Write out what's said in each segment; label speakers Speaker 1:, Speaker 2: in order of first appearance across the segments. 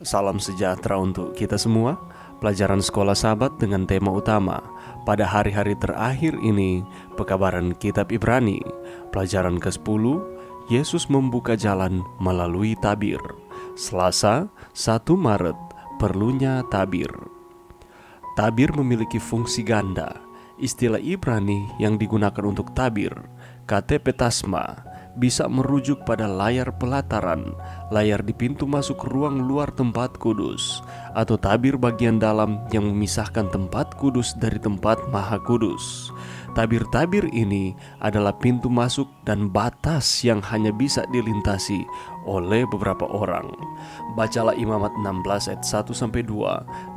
Speaker 1: Salam sejahtera untuk kita semua. Pelajaran Sekolah Sabat dengan tema utama pada hari-hari terakhir ini, pekabaran Kitab Ibrani. Pelajaran ke-10, Yesus membuka jalan melalui tabir. Selasa, 1 Maret, perlunya tabir. Tabir memiliki fungsi ganda. Istilah Ibrani yang digunakan untuk tabir, katepetasma, bisa merujuk pada layar pelataran, layar di pintu masuk ruang luar tempat kudus, atau tabir bagian dalam yang memisahkan tempat kudus dari tempat maha kudus. Tabir-tabir ini adalah pintu masuk dan batas yang hanya bisa dilintasi oleh beberapa orang. Bacalah Imamat 16 ayat 1-2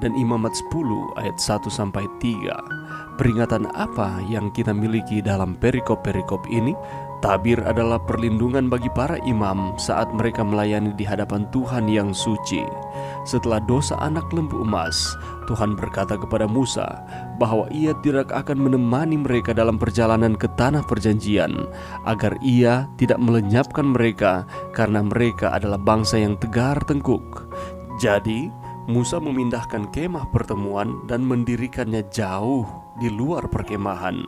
Speaker 1: dan Imamat 10 ayat 1-3. Peringatan apa yang kita miliki dalam perikop-perikop ini? Tabir adalah perlindungan bagi para imam saat mereka melayani di hadapan Tuhan yang suci. Setelah dosa anak lembu emas, Tuhan berkata kepada Musa bahwa Ia tidak akan menemani mereka dalam perjalanan ke tanah perjanjian, agar Ia tidak melenyapkan mereka karena mereka adalah bangsa yang tegar tengkuk. Jadi, Musa memindahkan kemah pertemuan dan mendirikannya jauh di luar perkemahan.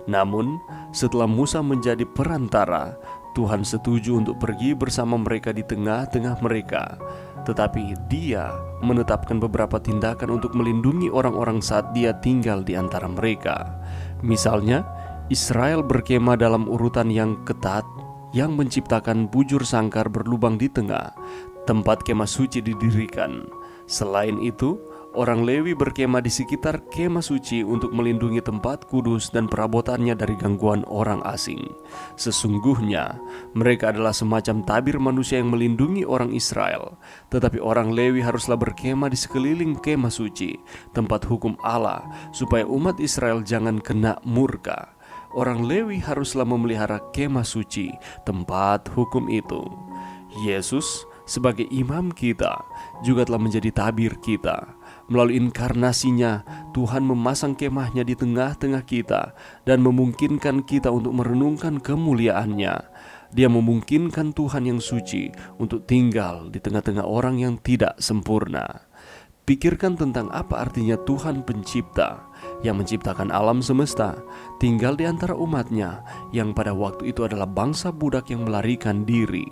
Speaker 1: Namun, setelah Musa menjadi perantara, Tuhan setuju untuk pergi bersama mereka di tengah-tengah mereka. Tetapi Dia menetapkan beberapa tindakan untuk melindungi orang-orang saat Dia tinggal di antara mereka. Misalnya, Israel berkemah dalam urutan yang ketat, yang menciptakan bujur sangkar berlubang di tengah tempat kemah suci didirikan. Selain itu, orang Lewi berkemah di sekitar kemah suci untuk melindungi tempat kudus dan perabotannya dari gangguan orang asing. Sesungguhnya, mereka adalah semacam tabir manusia yang melindungi orang Israel. Tetapi orang Lewi haruslah berkemah di sekeliling kemah suci, tempat hukum Allah, supaya umat Israel jangan kena murka. Orang Lewi haruslah memelihara kemah suci, tempat hukum itu. Yesus sebagai imam kita juga telah menjadi tabir kita. Melalui inkarnasinya, Tuhan memasang kemahnya di tengah-tengah kita dan memungkinkan kita untuk merenungkan kemuliaannya. Dia memungkinkan Tuhan yang suci untuk tinggal di tengah-tengah orang yang tidak sempurna. Pikirkan tentang apa artinya Tuhan pencipta yang menciptakan alam semesta, tinggal di antara umatnya yang pada waktu itu adalah bangsa budak yang melarikan diri.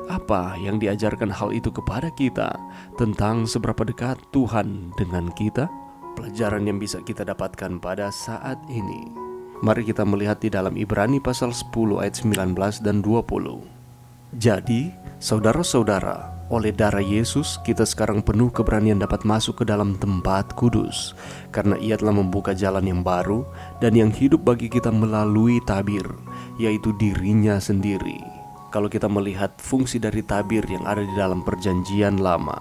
Speaker 1: Apa yang diajarkan hal itu kepada kita tentang seberapa dekat Tuhan dengan kita? Pelajaran yang bisa kita dapatkan pada saat ini. Mari kita melihat di dalam Ibrani pasal 10 ayat 19 dan 20. Jadi, saudara-saudara, oleh darah Yesus kita sekarang penuh keberanian dapat masuk ke dalam tempat kudus, karena Ia telah membuka jalan yang baru dan yang hidup bagi kita melalui tabir, yaitu dirinya sendiri. Kalau kita melihat fungsi dari tabir yang ada di dalam perjanjian lama,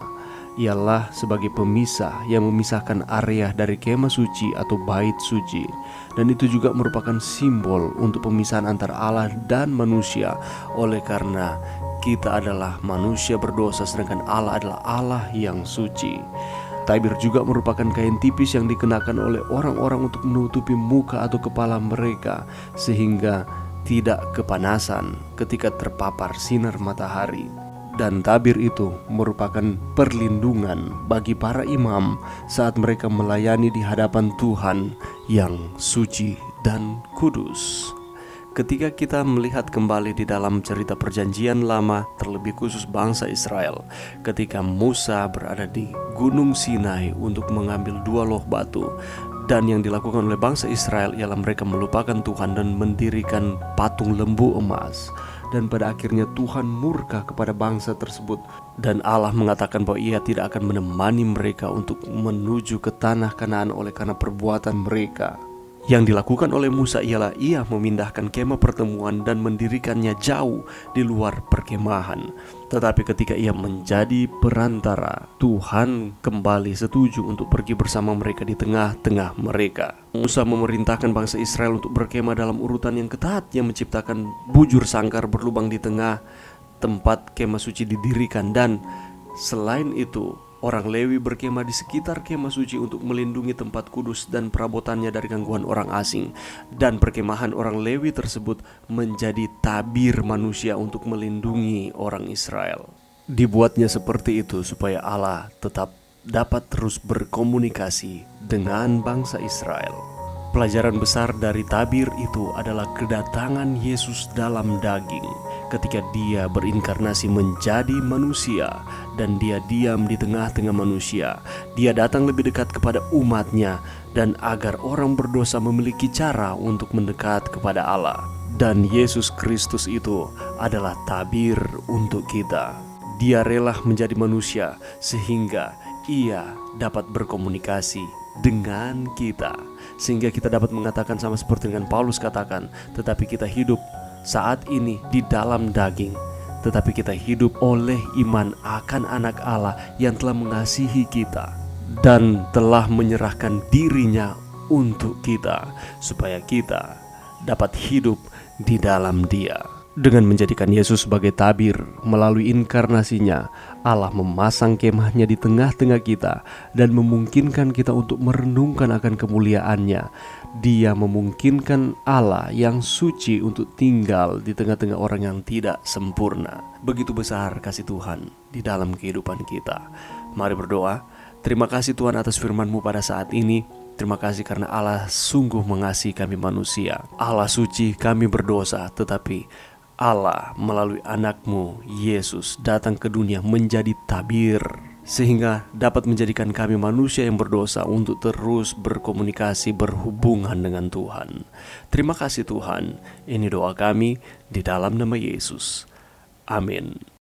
Speaker 1: ialah sebagai pemisah yang memisahkan area dari kemah suci atau bait suci. Dan itu juga merupakan simbol untuk pemisahan antara Allah dan manusia. Oleh karena kita adalah manusia berdosa, sedangkan Allah adalah Allah yang suci. Tabir juga merupakan kain tipis yang dikenakan oleh orang-orang untuk menutupi muka atau kepala mereka, sehingga tidak kepanasan ketika terpapar sinar matahari. Dan tabir itu merupakan perlindungan bagi para imam saat mereka melayani di hadapan Tuhan yang suci dan kudus. Ketika kita melihat kembali di dalam cerita perjanjian lama, terlebih khusus bangsa Israel, ketika Musa berada di Gunung Sinai untuk mengambil 2 loh batu, dan yang dilakukan oleh bangsa Israel ialah mereka melupakan Tuhan dan mendirikan patung lembu emas. Dan pada akhirnya Tuhan murka kepada bangsa tersebut, dan Allah mengatakan bahwa Ia tidak akan menemani mereka untuk menuju ke tanah Kanaan oleh karena perbuatan mereka. Yang dilakukan oleh Musa ialah Ia memindahkan kemah pertemuan dan mendirikannya jauh di luar perkemahan. Tetapi ketika Ia menjadi perantara, Tuhan kembali setuju untuk pergi bersama mereka di tengah-tengah mereka. Musa memerintahkan bangsa Israel untuk berkemah dalam urutan yang ketat yang menciptakan bujur sangkar berlubang di tengah tempat kemah suci didirikan. Dan selain itu, orang Lewi berkemah di sekitar kemah suci untuk melindungi tempat kudus dan perabotannya dari gangguan orang asing. Dan perkemahan orang Lewi tersebut menjadi tabir manusia untuk melindungi orang Israel. Dibuatnya seperti itu supaya Allah tetap dapat terus berkomunikasi dengan bangsa Israel. Pelajaran besar dari tabir itu adalah kedatangan Yesus dalam daging. Ketika dia berinkarnasi menjadi manusia dan dia diam di tengah-tengah manusia, dia datang lebih dekat kepada umatnya dan agar orang berdosa memiliki cara untuk mendekat kepada Allah. Dan Yesus Kristus itu adalah tabir untuk kita. Dia rela menjadi manusia sehingga ia dapat berkomunikasi dengan kita, sehingga kita dapat mengatakan sama seperti dengan Paulus katakan, tetapi kita hidup saat ini di dalam daging, tetapi kita hidup oleh iman akan anak Allah yang telah mengasihi kita dan telah menyerahkan dirinya untuk kita, supaya kita dapat hidup di dalam Dia. Dengan menjadikan Yesus sebagai tabir melalui inkarnasinya, Allah memasang kemahnya di tengah-tengah kita dan memungkinkan kita untuk merenungkan akan kemuliaannya. Dia memungkinkan Allah yang suci untuk tinggal di tengah-tengah orang yang tidak sempurna. Begitu besar kasih Tuhan di dalam kehidupan kita. Mari berdoa. Terima kasih Tuhan atas firman-Mu pada saat ini. Terima kasih karena Allah sungguh mengasihi kami manusia. Allah suci, kami berdosa, tetapi Allah melalui anak-Mu Yesus datang ke dunia menjadi tabir, sehingga dapat menjadikan kami manusia yang berdosa untuk terus berkomunikasi, berhubungan dengan Tuhan. Terima kasih Tuhan. Ini doa kami di dalam nama Yesus. Amin.